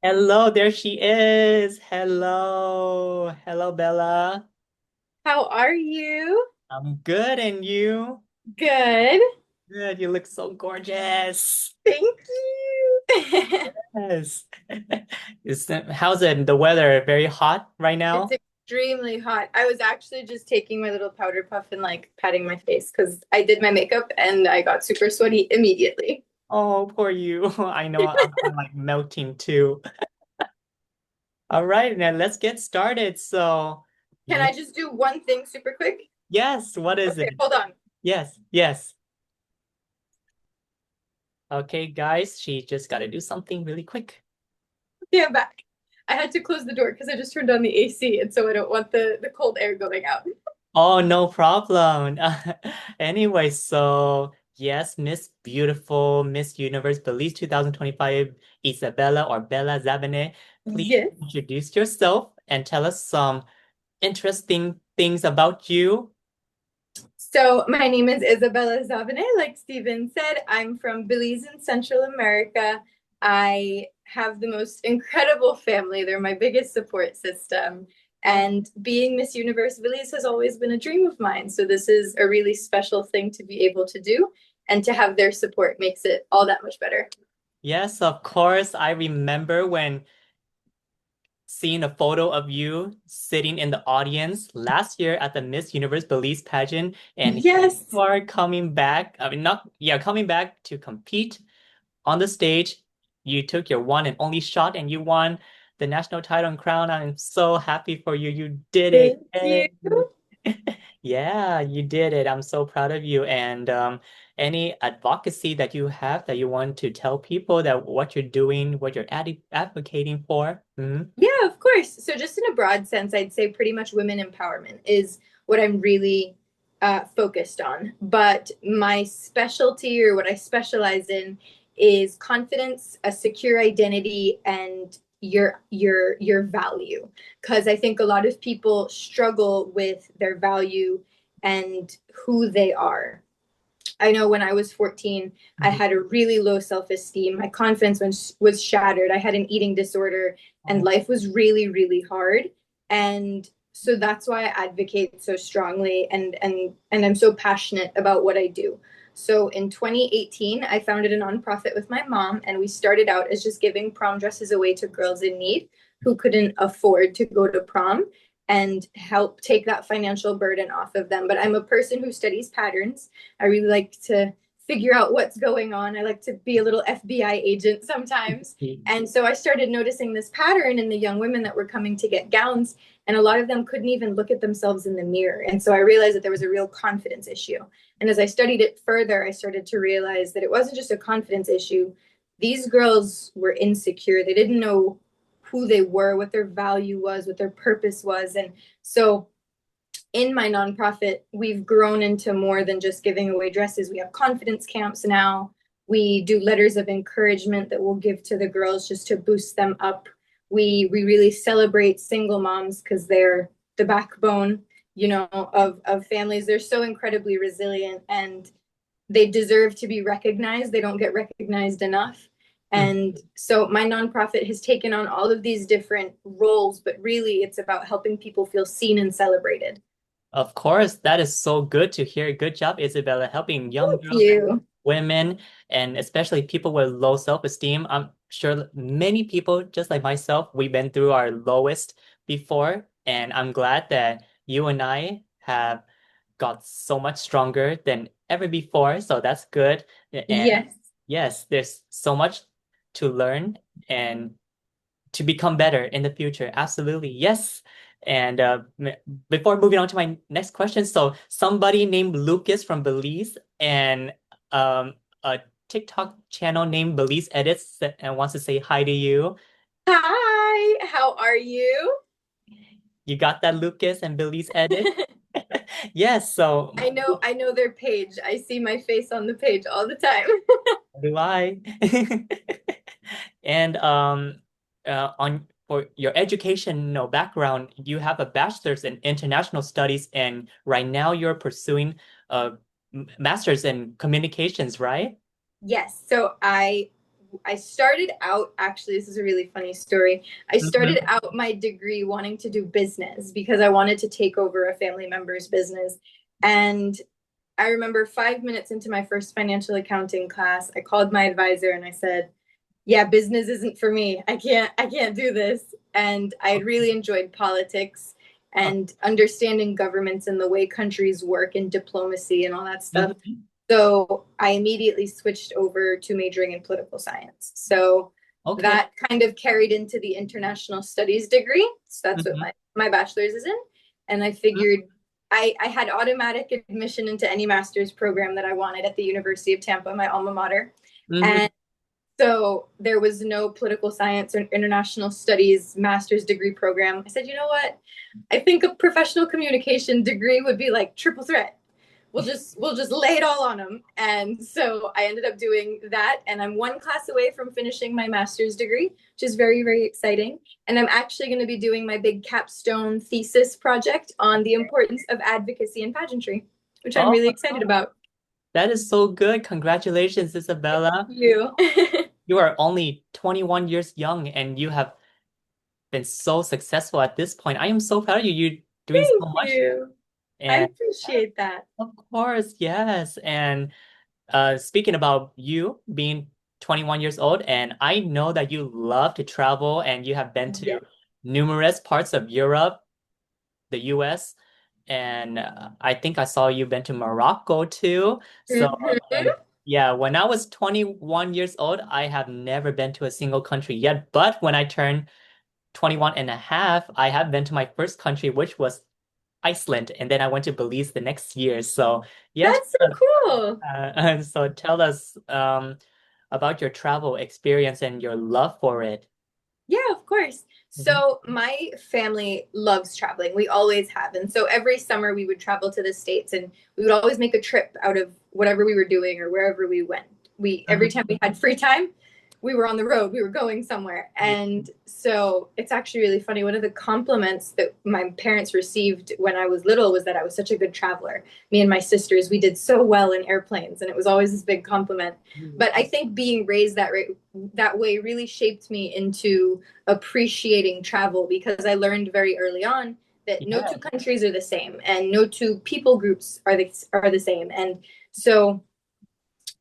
Hello, there she is. Hello. Hello, Bella. How are you? I'm good, and you? Good. Good. You look so gorgeous. Thank you. Yes. How's it? The weather very hot right It's now? extremely hot. I was actually just taking my little powder puff and like patting my face because I did my makeup and I got super sweaty immediately. Oh, poor you. I know I'm like melting too. All right, now let's get started. So, Can ye- I just do one thing super quick? yes, what is Okay, it? hold on. Yes, yes. Okay, guys, she just got to do something really quick. Okay, I'm back. I had to close the door because I just turned on the AC and so I don't want the cold air going out. Oh, no problem. Anyway, so yes, Miss Beautiful, Miss Universe, Belize 2025, Isabella or Bella Zabaneh, please Yes. introduce yourself and tell us some interesting things about you. So my name is Isabella Zabaneh. Like Steven said, I'm from Belize in Central America. I have the most incredible family. They're my biggest support system. And being Miss Universe Belize has always been a dream of mine. So this is a really special thing to be able to do. And to have their support makes it all that much better. Yes, of course. I remember when seeing a photo of you sitting in the audience last year at the Miss Universe Belize pageant, and you Yes. are coming back. I mean, not, yeah, coming back to compete on the stage. You took your one and only shot and you won the national title and crown. I'm so happy for you. You did it. Thank you. Yay. Yeah, you did it. I'm so proud of you. And any advocacy that you have that you want to tell people that what you're doing, what you're advocating for? Mhm. Yeah, of course. So, just in a broad sense, I'd say pretty much women empowerment is what I'm really focused on. But my specialty or what I specialize in is confidence, a secure identity, and your value. Because I think a lot of people struggle with their value and who they are. I know when I was 14, I had a really low self esteem. My confidence was shattered. I had an eating disorder, and Oh, life was really, really hard. And so that's why I advocate so strongly and I'm so passionate about what I do. So in 2018, I founded a nonprofit with my mom, and we started out as just giving prom dresses away to girls in need who couldn't afford to go to prom and help take that financial burden off of them. But I'm a person who studies patterns. I really like to figure out what's going on. I like to be a little FBI agent sometimes. And so I started noticing this pattern in the young women that were coming to get gowns, and a lot of them couldn't even look at themselves in the mirror. And so I realized that there was a real confidence issue. And as I studied it further, I started to realize that it wasn't just a confidence issue. These girls were insecure. They didn't know who they were, what their value was, what their purpose was. And so in my nonprofit, we've grown into more than just giving away dresses. We have confidence camps now. We do letters of encouragement that we'll give to the girls just to boost them up. We really celebrate single moms because they're the backbone, of families. They're so incredibly resilient and they deserve to be recognized. They don't get recognized enough. And so my nonprofit has taken on all of these different roles, but really it's about helping people feel seen and celebrated. of course, that is so good to hear. Good job, Isabella, helping young Thank girls and you. women, and especially people with low self-esteem. I'm sure many people, just like myself, we've been through our lowest before, and I'm glad that you and I have got so much stronger than ever before. So that's good. And Yes. yes, there's so much to learn and to become better in the future. Absolutely. Yes. And before moving on to my next question, so somebody named Lucas from Belize and a TikTok channel named Belize Edits and wants to say hi to you. Hi, how are you? You got that, Lucas and Belize Edit? Yes. So I know their page. I see my face on the page all the time. do I. And on for your educational background, you have a bachelor's in international studies, and right now you're pursuing a master's in communications, right? Yes. So I I started out, actually, this is a really funny story. I started Mm-hmm. out my degree wanting to do business because I wanted to take over a family member's business. And I remember 5 minutes into my first financial accounting class, I called my advisor and I said, yeah, business isn't for me. I can't do this. And I really enjoyed politics and understanding governments and the way countries work and diplomacy and all that stuff. Mm-hmm. So I immediately switched over to majoring in political science. So Okay. that kind of carried into the international studies degree. So that's what Mm-hmm. my bachelor's is in. And I figured I had automatic admission into any master's program that I wanted at the University of Tampa, my alma mater. Mm-hmm. And so there was no political science or international studies master's degree program. I said, you know what? I think a professional communication degree would be like triple threat. We'll just lay it all on them. And so I ended up doing that, and I'm one class away from finishing my master's degree, which is very, very exciting. And I'm actually going to be doing my big capstone thesis project on the importance of advocacy in pageantry, which I'm Oh, really excited about. that is so good. Congratulations, Isabella. You. You are only 21 years young and you have been so successful at this point. I am so proud of you. You're doing so Thank much. you. I And appreciate that. of course, yes. And speaking about you being 21 years old, and I know that you love to travel and you have been to Yes. numerous parts of Europe, the US, and I think I saw you been to Morocco too. So, and Mm-hmm. yeah, when I was 21 years old, I have never been to a single country yet. But when I turned 21 and a half, I have been to my first country, which was Iceland, and then I went to Belize the next year. So, yeah, That's so cool. and so tell us about your travel experience and your love for it. Yeah, of course. Mhm. So my family loves traveling. We always have. And so every summer we would travel to the States and we would always make a trip out of whatever we were doing or wherever we went. We every time Mhm. we had free time, we were on the road, we were going somewhere. Yeah. And so it's actually really funny. One of the compliments that my parents received when I was little was that I was such a good traveler. Me and my sisters, we did so well in airplanes, and it was always this big compliment. But I think being raised that way really shaped me into appreciating travel because I learned very early on that no two Yeah. countries are the same and no two people groups are the same. And so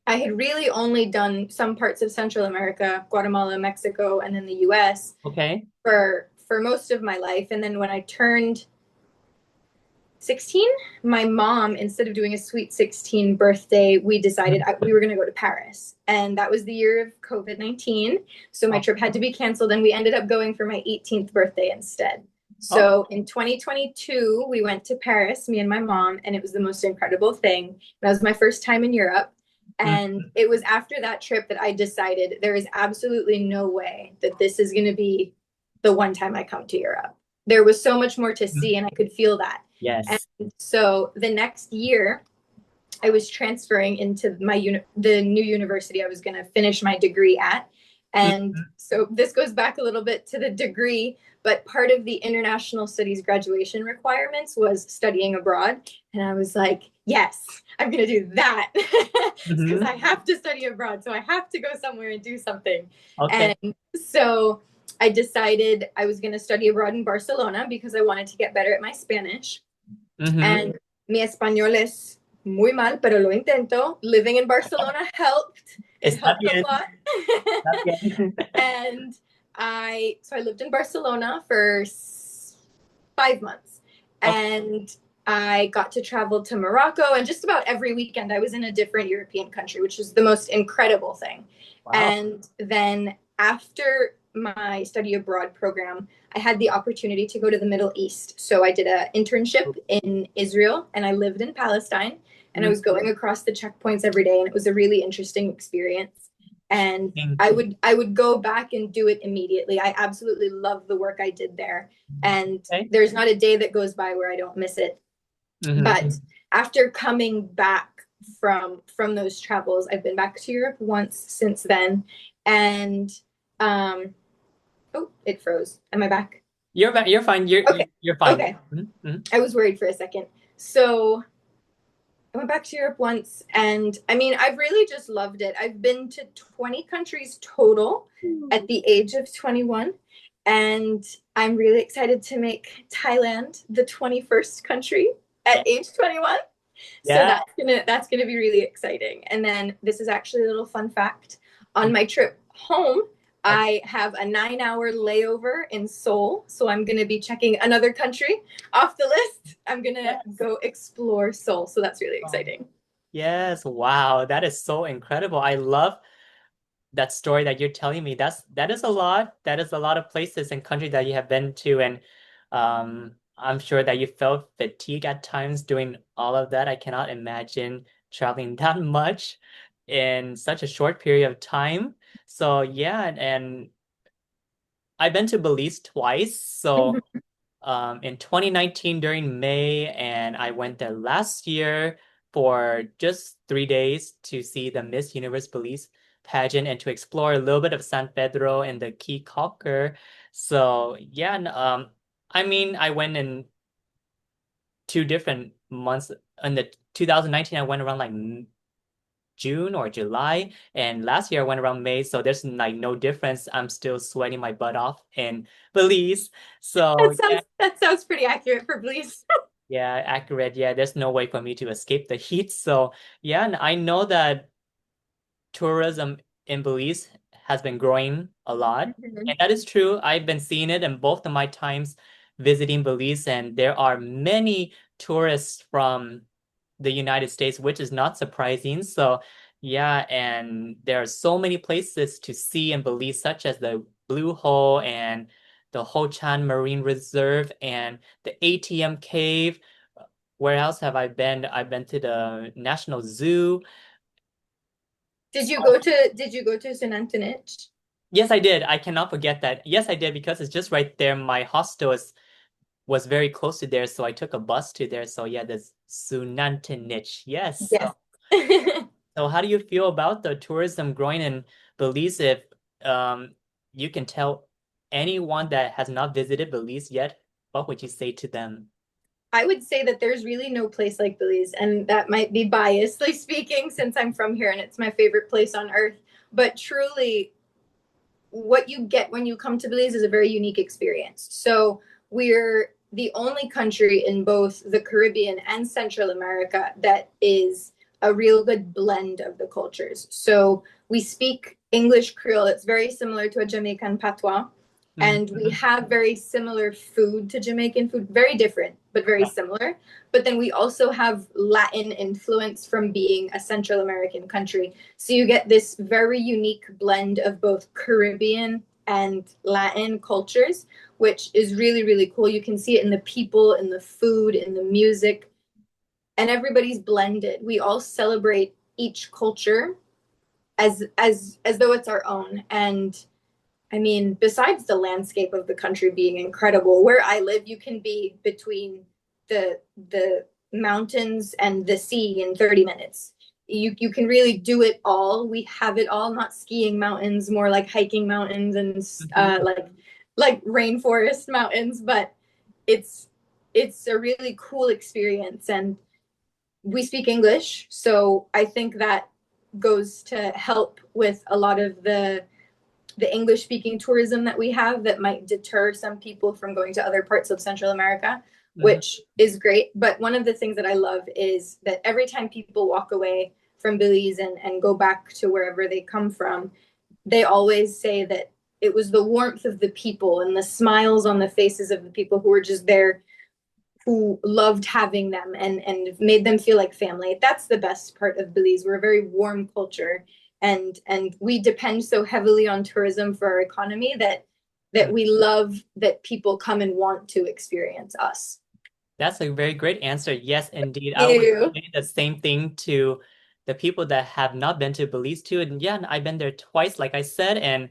I had really only done some parts of Central America, Guatemala, Mexico, and then the US Okay. for most of my life. And then when I turned 16, my mom, instead of doing a sweet 16 birthday, we decided we were going to go to Paris. And that was the year of COVID-19. So my Oh, trip had to be canceled, and we ended up going for my 18th birthday instead. oh. So in 2022, we went to Paris, me and my mom, and it was the most incredible thing. That was my first time in Europe. Mm. And it was after that trip that I decided there is absolutely no way that this is going to be the one time I come to Europe. There was so much more to see, and I could feel that. And Yes. so the next year, I was transferring into the new university I was going to finish my degree at. And Mhm. so this goes back a little bit to the degree, but part of the international studies graduation requirements was studying abroad. And I was like, yes, I'm going to do that because Mhm. I have to study abroad. So I have to go somewhere and do something. Okay. And so I decided I was going to study abroad in Barcelona because I wanted to get better at my Spanish. Mm-hmm. And mi español es muy mal, pero lo intento. Living in Barcelona helped. It Está helped a bien. lot. Está bien. And I lived in Barcelona for 5 months. Okay. And I got to travel to Morocco, and just about every weekend I was in a different European country, which is the most incredible thing. Wow. And then after my study abroad program, I had the opportunity to go to the Middle East. So I did an internship in Israel and I lived in Palestine, and I Mm. was going across the checkpoints every day, and it was a really interesting experience. And Thank I would go back and do it immediately. I absolutely love the work I did there. And Okay. there's not a day that goes by where I don't miss it. Mm-hmm. But after coming back from those travels, I've been back to Europe once since then. And um oh, it froze. Am I back? You're fine. You're fine. Okay. You're fine. Okay. Mm-hmm. I was worried for a second. So I went back to Europe once, and I mean, I've really just loved it. I've been to 20 countries total at the age of 21, and I'm really excited to make Thailand the 21st country Yeah. at age 21. So Yeah. that's gonna be really exciting. And then this is actually a little fun fact. On my trip home, Okay. I have a 9 hour layover in Seoul. So I'm gonna be checking another country off the list. I'm gonna Yes. go explore Seoul. So that's really Oh, exciting. yes. Wow. That is so incredible. I love that story that you're telling me. That is a lot. That is a lot of places and countries that you have been to, and I'm sure that you felt fatigue at times doing all of that. I cannot imagine traveling that much in such a short period of time. So yeah, and I've been to Belize twice. So Mhm. in 2019 during May, and I went there last year for just 3 days to see the Miss Universe Belize pageant and to explore a little bit of San Pedro and the Key Cocker. So yeah, I mean, I went in 2 different months. In the 2019, I went around like June or July, and last year I went around May. So there's like no difference. I'm still sweating my butt off in Belize. So yeah. That sounds pretty accurate for Belize. Yeah, accurate. Yeah, there's no way for me to escape the heat. So, yeah, and I know that tourism in Belize has been growing a lot. And that is true. I've been seeing it in both of my times visiting Belize, and there are many tourists from the United States, which is not surprising. So, yeah, and there are so many places to see in Belize, such as the Blue Hole and the Ho Chan Marine Reserve and the ATM Cave. Where else have I been? I've been to the National Zoo. So, Did you go to St. Antonich? yes, I did. I cannot forget that. Yes, I did because it's just right there. My hostel was very close to there, so I took a bus to there. So yeah, there's Sunantinich. Yes. Yes. So how do you feel about the tourism growing in Belize if um you can tell anyone that has not visited Belize yet, what would you say to them? I would say that there's really no place like Belize, and that might be biasly speaking since I'm from here and it's my favorite place on earth. But truly, what you get when you come to Belize is a very unique experience. So we're the only country in both the Caribbean and Central America that is a real good blend of the cultures. So we speak English Creole. It's very similar to a Jamaican patois. And we Mhm. have very similar food to Jamaican food, very different, but very Yeah. similar. But then we also have Latin influence from being a Central American country. So you get this very unique blend of both Caribbean and Latin cultures, which is really, really cool. You can see it in the people, in the food, in the music, and everybody's blended. We all celebrate each culture as though it's our own. And I mean, besides the landscape of the country being incredible, where I live, you can be between the mountains and the sea in 30 minutes. You can really do it all. We have it all, not skiing mountains, more like hiking mountains and Mhm. like rainforest mountains, but it's it's a really cool experience and we speak English, so I think that goes to help with a lot of the English speaking tourism that we have that might deter some people from going to other parts of Central America, Mhm. which is great. But one of the things that I love is that every time people walk away from Belize and go back to wherever they come from, they always say that it was the warmth of the people and the smiles on the faces of the people who were just there who loved having them and made them feel like family. That's the best part of Belize. We're a very warm culture and we depend so heavily on tourism for our economy that we love that people come and want to experience us. That's a very great answer. Yes, indeed. I would Ew. say the same thing to the people that have not been to Belize too. And yeah, I've been there twice, like I said. And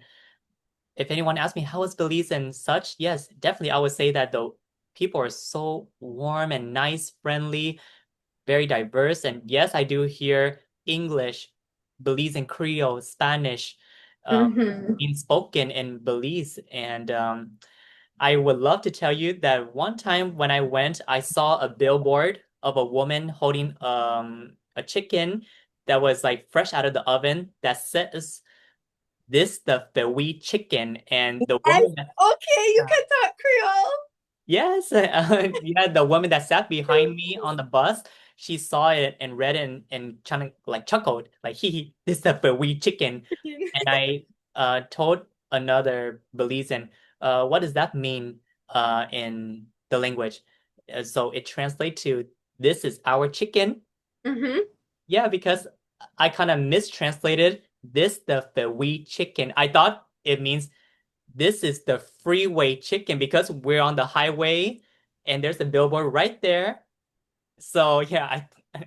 if anyone asks me how was Belize and such, yes, definitely I would say that the people are so warm and nice, friendly, very diverse. And yes, I do hear English, Belizean Creole, Spanish, um, Mm-hmm. being spoken in Belize. And I would love to tell you that one time when I went, I saw a billboard of a woman holding a chicken that was like fresh out of the oven that says this the wee chicken, and the Yes. woman that Okay, you can talk Creole. yes, yeah, the woman that sat behind me on the bus, she saw it and read it and kind of like chuckled, like hee, this is the wee chicken. And I told another Belizean, what does that mean in the language? So it translates to this is our chicken. Mm-hmm. Yeah, because I kind of mistranslated this the wee chicken. I thought it means this is the freeway chicken because we're on the highway and there's a billboard right there. So yeah, I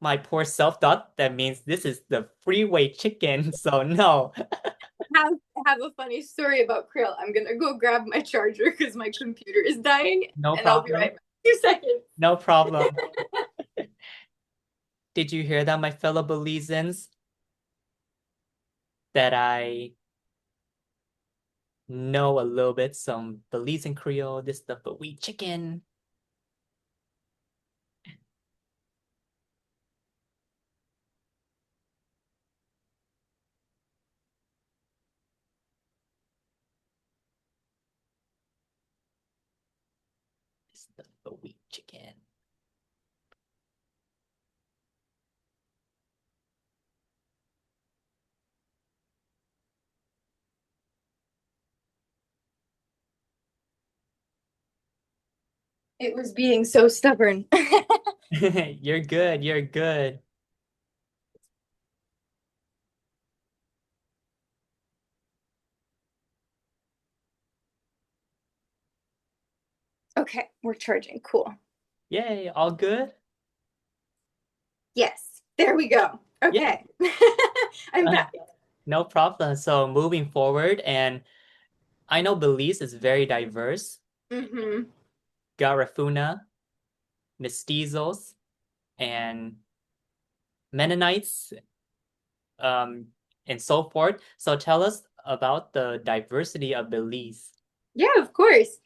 my poor self thought that means this is the freeway chicken. So no, have have a funny story about Creole. I'm gonna go grab my charger because my computer is dying, no and I'll be problem. right back. 2 seconds. No problem. Did you hear that, my fellow Belizeans? That I know a little bit some Belizean Creole, this stuff, but we chicken. This stuff, but we chicken. It was being so stubborn. You're good. You're good. Okay, we're charging. Cool. Yay, all good? Yes, there we go. Yeah. Okay. I'm back. No problem. So moving forward, and I know Belize is very diverse. Mm-hmm. Garifuna, mestizos, and Mennonites, um, and so forth. So tell us about the diversity of Belize. Yeah, of course.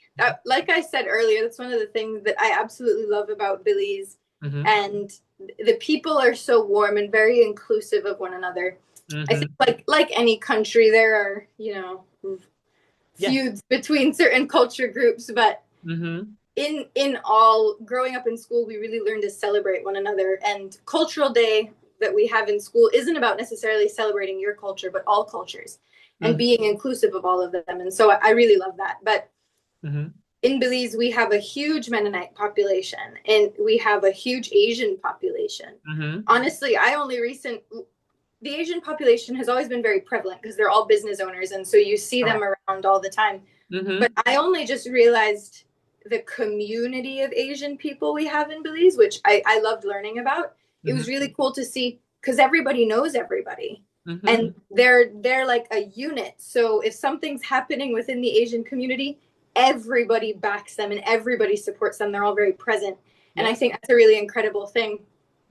Like I said earlier, that's one of the things that I absolutely love about Belize. Mm-hmm. And the people are so warm and very inclusive of one another. I think Mm-hmm. like any country, there are, Yes. feuds between certain culture groups, but Mm-hmm. in all, growing up in school, we really learn to celebrate one another. And cultural day that we have in school isn't about necessarily celebrating your culture, but all cultures and Mm-hmm. being inclusive of all of them. And so I really love that. But Mm-hmm. in Belize, we have a huge Mennonite population and we have a huge Asian population. Mm-hmm. Honestly, the Asian population has always been very prevalent because they're all business owners. And so you see them Correct. around all the time. But Mm-hmm. I only just realized the community of Asian people we have in Belize, which I loved learning about. It Mm-hmm. was really cool to see because everybody knows everybody. Mm-hmm. And they're like a unit. So if something's happening within the Asian community, everybody backs them and everybody supports them. They're all very present. And I Yeah, think that's a really incredible thing.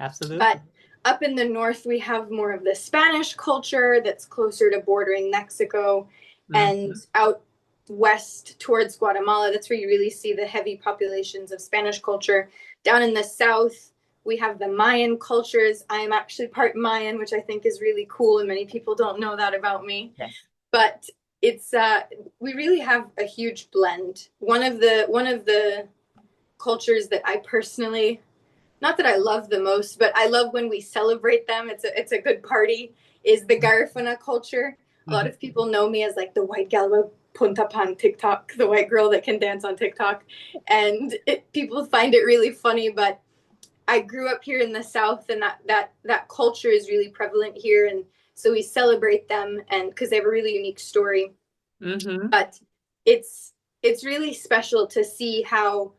absolutely. But up in the north, we have more of the Spanish culture that's closer to bordering Mexico. And Mm-hmm. out west towards Guatemala, that's where you really see the heavy populations of Spanish culture. Down in the south, we have the Mayan cultures. I am actually part Mayan, which I think is really cool, and many people don't know that about me. Yes. But it's we really have a huge blend. One of the cultures that I personally, not that I love the most, but I love when we celebrate them. It's a good party. Is the Garifuna culture? A lot Mm-hmm. of people know me as like the white gal with punta pan TikTok, the white girl that can dance on TikTok, and people find it really funny. But I grew up here in the South, and that culture is really prevalent here, and so we celebrate them, and because they have a really unique story. Mm-hmm. But it's really special to see how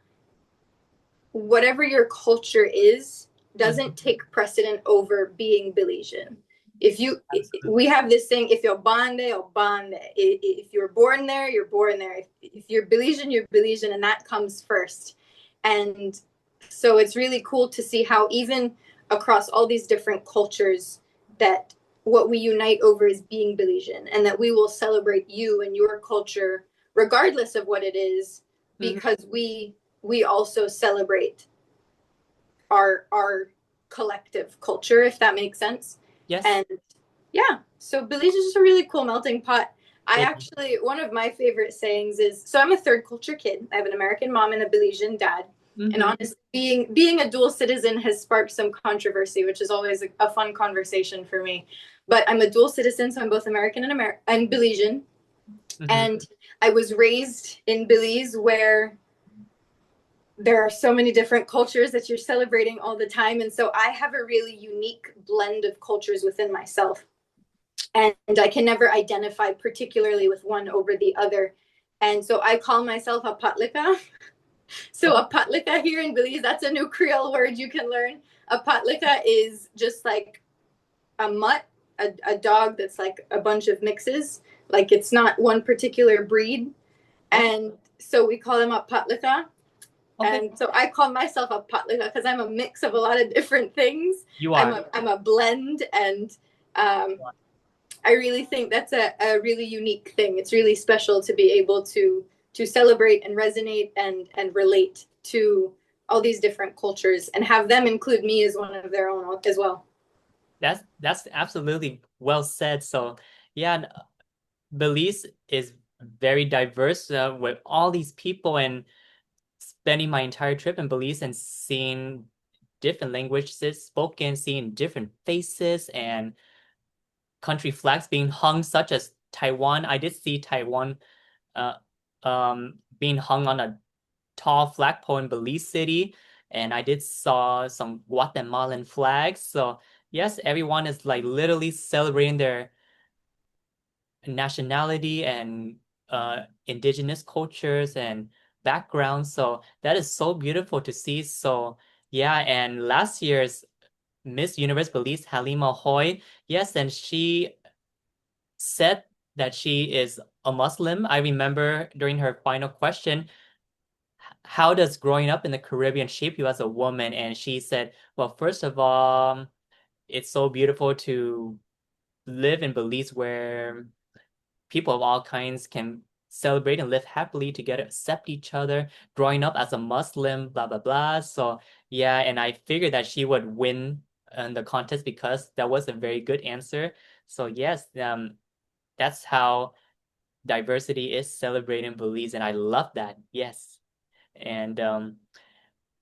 whatever your culture is Mm-hmm. doesn't take precedent over being Belizean. If you, Absolutely. we have this thing: if you're Bande or Bande, if you're born there, you're born there. If you're Belizean, you're Belizean, and that comes first. And so it's really cool to see how even across all these different cultures, that what we unite over is being Belizean, and that we will celebrate you and your culture regardless of what it is, Mm-hmm. because we also celebrate our collective culture, if that makes sense. Yes, And yeah, so Belize is just a really cool melting pot. I it. actually, one of my favorite sayings is, so I'm a third culture kid. I have an American mom and a Belizean dad. And Mm-hmm. honestly, being a dual citizen has sparked some controversy, which is always a fun conversation for me. But I'm a dual citizen, so I'm both American and Belizean. Mm-hmm. And I was raised in Belize, where there are so many different cultures that you're celebrating all the time. And so I have a really unique blend of cultures within myself. And I can never identify particularly with one over the other. And so I call myself a patlika. So a patlika here in Belize, that's a new Creole word you can learn. A patlika is just like a mutt, a dog that's like a bunch of mixes. Like it's not one particular breed. Okay. And so we call them a patlika. Okay. And so I call myself a patlika because I'm a mix of a lot of different things. You I'm are. a blend, and um, I really think that's a really unique thing. It's really special to be able to celebrate and resonate and relate to all these different cultures and have them include me as one of their own as well. That's absolutely well said. So yeah, Belize is very diverse with all these people, and spending my entire trip in Belize and seeing different languages spoken, seeing different faces and country flags being hung, such as Taiwan. I did see Taiwan uh, being hung on a tall flagpole in Belize City, and I did saw some Guatemalan flags. So yes, everyone is like literally celebrating their nationality and indigenous cultures and backgrounds. So that is so beautiful to see. So yeah, and last year's Miss Universe Belize, Halima Hoy, yes, and she said that she is a Muslim. I remember during her final question, how does growing up in the Caribbean shape you as a woman? And she said, well, first of all, it's so beautiful to live in Belize where people of all kinds can celebrate and live happily together, accept each other, growing up as a Muslim, blah, blah, blah. So, yeah, and I figured that she would win in the contest because that was a very good answer. So, yes, that's how diversity is celebrated in Belize, and I love that. Yes. And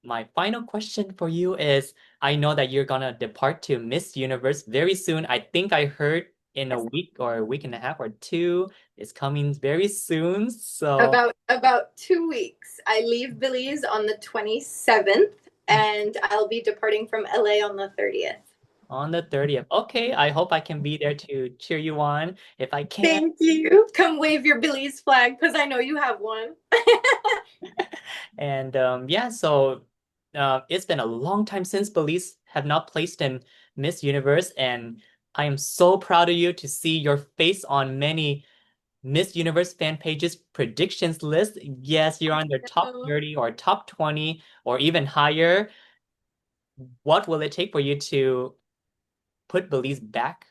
my final question for you is, I know that you're gonna depart to Miss Universe very soon. I think I heard in a week or a week and a half or two. It's coming very soon. So About 2 weeks. I leave Belize on the 27th, and I'll be departing from LA on the 30th. on the 30th. Okay, I hope I can be there to cheer you on if I can. Thank you. Come wave your Belize flag because I know you have one. And yeah, so it's been a long time since Belize have not placed in Miss Universe, and I am so proud of you to see your face on many Miss Universe fan pages predictions list. Yes, you're on their top 30 or top 20 or even higher. What will it take for you to put Belize back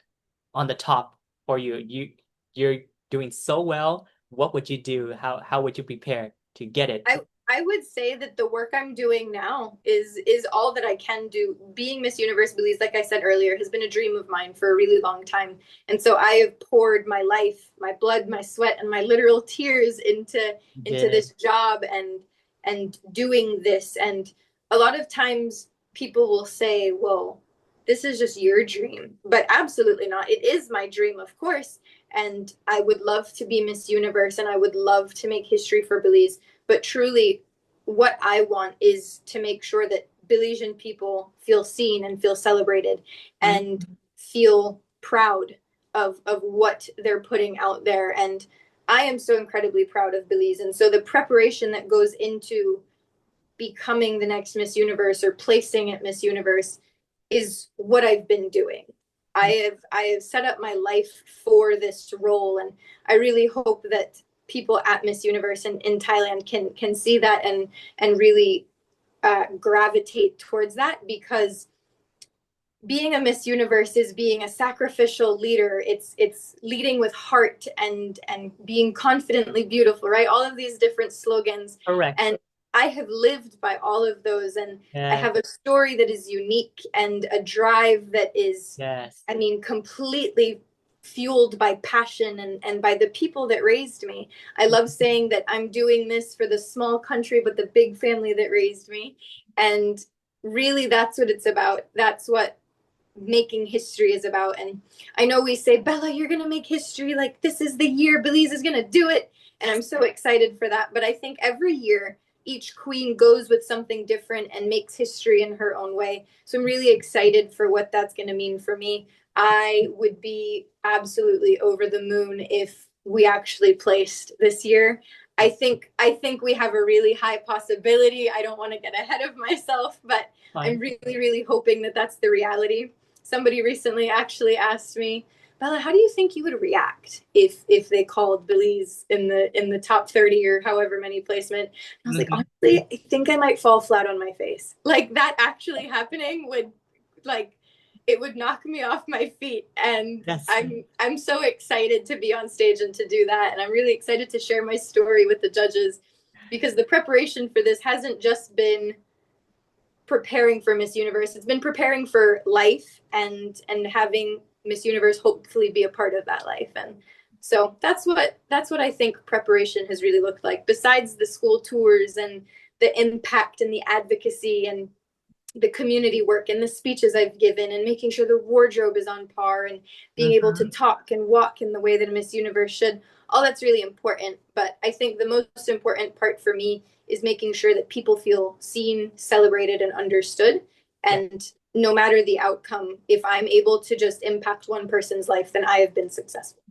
on the top for you? You're doing so well. What would you do? How would you prepare to get it? I would say that the work I'm doing now is all that I can do. Being Miss Universe Belize, like I said earlier, has been a dream of mine for a really long time. And so I have poured my life, my blood, my sweat, and my literal tears into Did this job and doing this. And a lot of times people will say, "Well, this is just your dream." But absolutely not. It is my dream, of course. And I would love to be Miss Universe and I would love to make history for Belize, but truly what I want is to make sure that Belizean people feel seen and feel celebrated and Mhm. feel proud of what they're putting out there. And I am so incredibly proud of Belize. And so the preparation that goes into becoming the next Miss Universe or placing at Miss Universe is what I've been doing. I have set up my life for this role, and I really hope that people at Miss Universe in Thailand can see that and really gravitate towards that, because being a Miss Universe is being a sacrificial leader. It's leading with heart and being confidently beautiful, right? All of these different slogans. Correct. And I have lived by all of those, and I Yes, have a story that is unique and a drive that is, yes. I mean, completely fueled by passion and by the people that raised me. I love saying that I'm doing this for the small country, but the big family that raised me. And really, that's what it's about. That's what making history is about. And I know we say, Bella, you're going to make history. Like, this is the year Belize is going to do it. And I'm so excited for that. But I think every year, each queen goes with something different and makes history in her own way. So I'm really excited for what that's going to mean for me. I would be absolutely over the moon if we actually placed this year. I think we have a really high possibility. I don't want to get ahead of myself, but I'm Fine. really, really hoping that that's the reality. Somebody recently actually asked me, Bella, how do you think you would react if they called Belize in the top 30 or however many placement? I was like, Hmm. honestly, I think I might fall flat on my face. Like that actually happening would like it would knock me off my feet. And Yes. I'm so excited to be on stage and to do that. And I'm really excited to share my story with the judges because the preparation for this hasn't just been preparing for Miss Universe. It's been preparing for life and having Miss Universe hopefully be a part of that life. And so that's what I think preparation has really looked like. Besides the school tours and the impact and the advocacy and the community work and the speeches I've given and making sure the wardrobe is on par and being able to Hmm. talk and walk in the way that a Miss Universe should. All that's really important. But I think the most important part for me is making sure that people feel seen, celebrated, and understood. Yeah. And no matter the outcome, if I'm able to just impact one person's life, then I have been successful.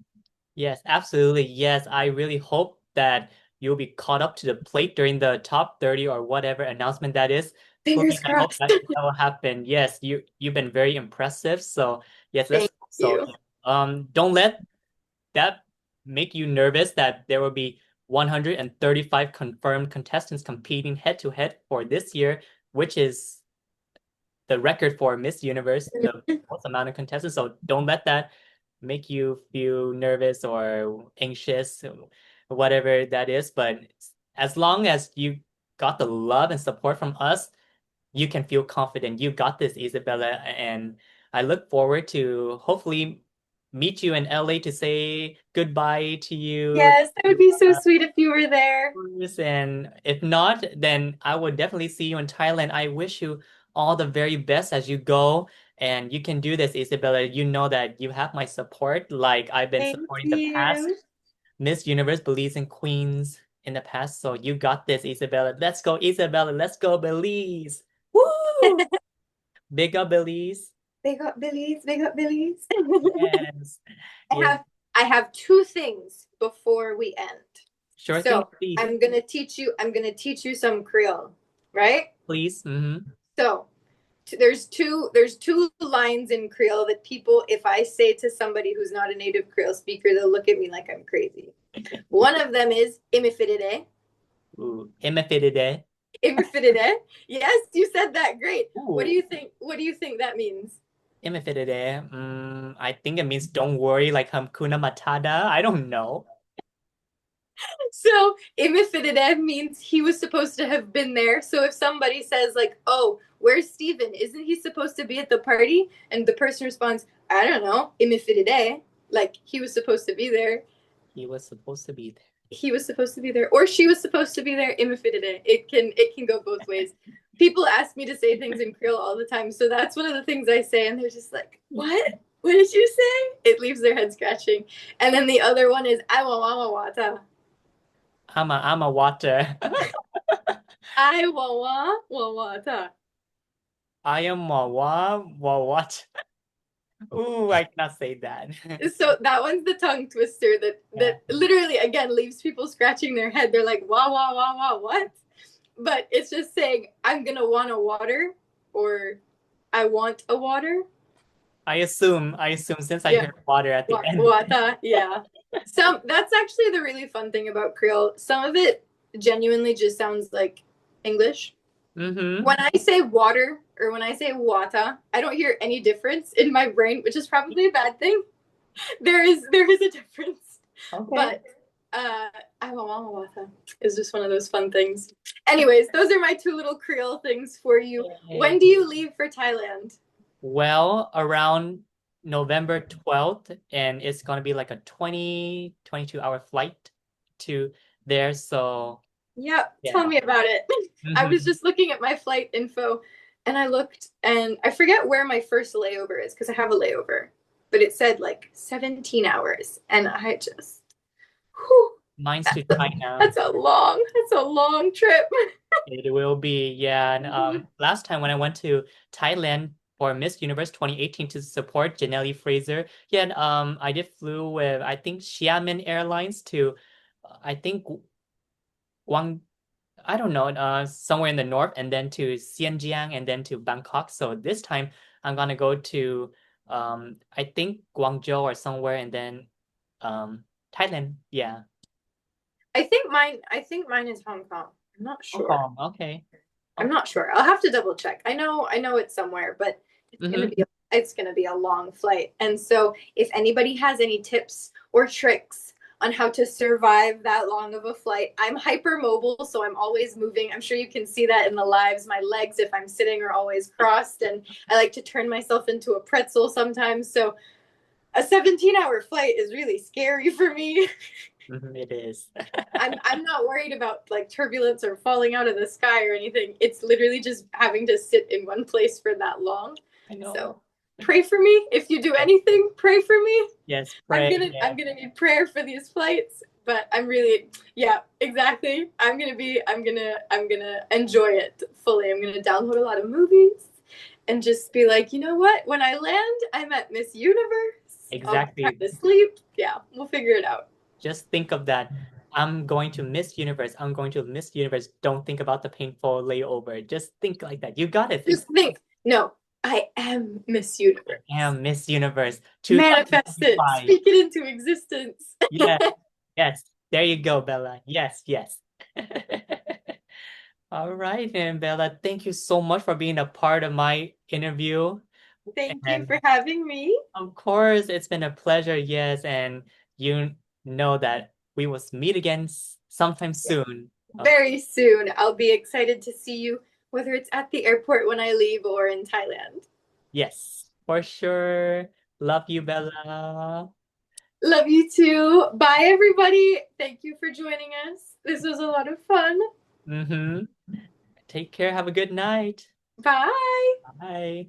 Yes, absolutely. Yes, I really hope that you'll be caught up to the plate during the top 30 or whatever announcement that is. Fingers Please, I hope crossed. that will happen. Yes, you've been very impressive. So yes, let's Thank hope so. you. Yeah. Don't let that make you nervous that there will be 135 confirmed contestants competing head to head for this year, which is the record for Miss Universe, the most amount of contestants. So don't let that make you feel nervous or anxious, whatever that is. But as long as you got the love and support from us, you can feel confident. You got this, Isabella. And I look forward to hopefully meet you in LA to say goodbye to you. Yes, that would be so sweet if you were there. And if not, then I would definitely see you in Thailand. I wish you all the very best as you go. And you can do this, Isabella. You know that you have my support, like I've been Thank supporting the past you. Miss Universe Belize and Queens in the past. So you got this, Isabella. Let's go, Isabella. Let's go, Belize. Woo! Big up, Belize. Big up Billy's, big up Billy's. Yes. I Yeah. have I have two things before we end. Sure thing, So please. I'm gonna teach you some Creole, right? Please. Mm-hmm. So there's two lines in Creole that people, if I say to somebody who's not a native Creole speaker, they'll look at me like I'm crazy. One of them is imifidide. Ooh. Hemifidide. Imifidide. Yes, you said that. Great. What do Ooh. you think? What do you think that means? Imifidide. I think it means don't worry, like Hakuna Matata. I don't know. So imifidide means he was supposed to have been there. So if somebody says like, "Oh, where's Steven? Isn't he supposed to be at the party?" And the person responds, "I don't know, imifidide." Like he was supposed to be there. He was supposed to be there. He was supposed to be there, or she was supposed to be there. Imifidide. It can go both ways. People ask me to say things in Creole all the time, so that's one of the things I say, and they're just like, "What? What did you say?" It leaves their head scratching. And then the other one is "I want wata." I'm a water. I want wata. I am a what? Ooh, I cannot say that. So that one's the tongue twister that Yeah. that literally again leaves people scratching their head. They're like, "Wah wah wah wah what?" But it's just saying, "I'm gonna want a water," or "I want a water." I assume since I Yeah, heard water at the end. wata. Yeah. That's actually the really fun thing about Creole. Some of it genuinely just sounds like English. Mm-hmm. When I say water or when I say wata, I don't hear any difference in my brain, which is probably a bad thing. There is a difference, Okay. but Uh, Awamawawatha is just one of those fun things. Anyways, those are my two little Creole things for you. When Yay. do you leave for Thailand? Well, around November 12th, and it's gonna be like a 22 hour flight to there. So Yep, tell yeah. me about it. I was Hmm. just looking at my flight info and I looked and I forget where my first layover is because I have a layover, but it said like 17 hours. And I just, whew, Mine's to that's a, China. that's a long trip. It will be, yeah. And Mhm. last time when I went to Thailand for Miss Universe 2018 to support Janelle Fraser, yeah, and, I did flew with I think Xiamen Airlines to I think Guang I don't know, somewhere in the north, and then to Xinjiang, and then to Bangkok. So this time I'm gonna go to I think Guangzhou or somewhere, and then um Thailand. Yeah. I think mine is Hong Kong. I'm not Hong sure. Kong. Okay. I'm Okay. not sure. I'll have to double check. I know it's somewhere, but Mm-hmm. it's gonna be a long flight. And so if anybody has any tips or tricks on how to survive that long of a flight, I'm hypermobile, so I'm always moving. I'm sure you can see that in the lives. My legs, if I'm sitting, are always crossed, and I like to turn myself into a pretzel sometimes. So a 17-hour flight is really scary for me. Mm-hmm. It is. I'm not worried about like turbulence or falling out of the sky or anything. It's literally just having to sit in one place for that long. I know. So pray for me. If you do Yes, anything, pray for me. yes, pray. I'm Yeah. gonna need prayer for these flights. But I'm really, yeah, exactly. I'm gonna enjoy it fully. I'm gonna download a lot of movies and just be like, you know what? When I land, I'm at Miss Universe. I'll be trying Exactly. to sleep. Yeah, we'll figure it out. Just think of that. I'm going to Miss Universe. I'm going to Miss Universe. Don't think about the painful layover. Just think like that. You got it. Just think, no, I am Miss Universe. I am Miss Universe Manifest it, 2025. speak it into existence. Yes, yes. There you go, Bella. Yes, yes. All right, and Bella, thank you so much for being a part of my interview. Thank you for And having me. of course, it's been a pleasure, yes. And you know that we will meet again sometime soon. Very soon. I'll be excited to see you, whether it's at the airport when I leave or in Thailand. Yes, for sure. Love you, Bella. Love you too. Bye, everybody. Thank you for joining us. This was a lot of fun. Mm-hmm. Take care. Have a good night. Bye. Bye.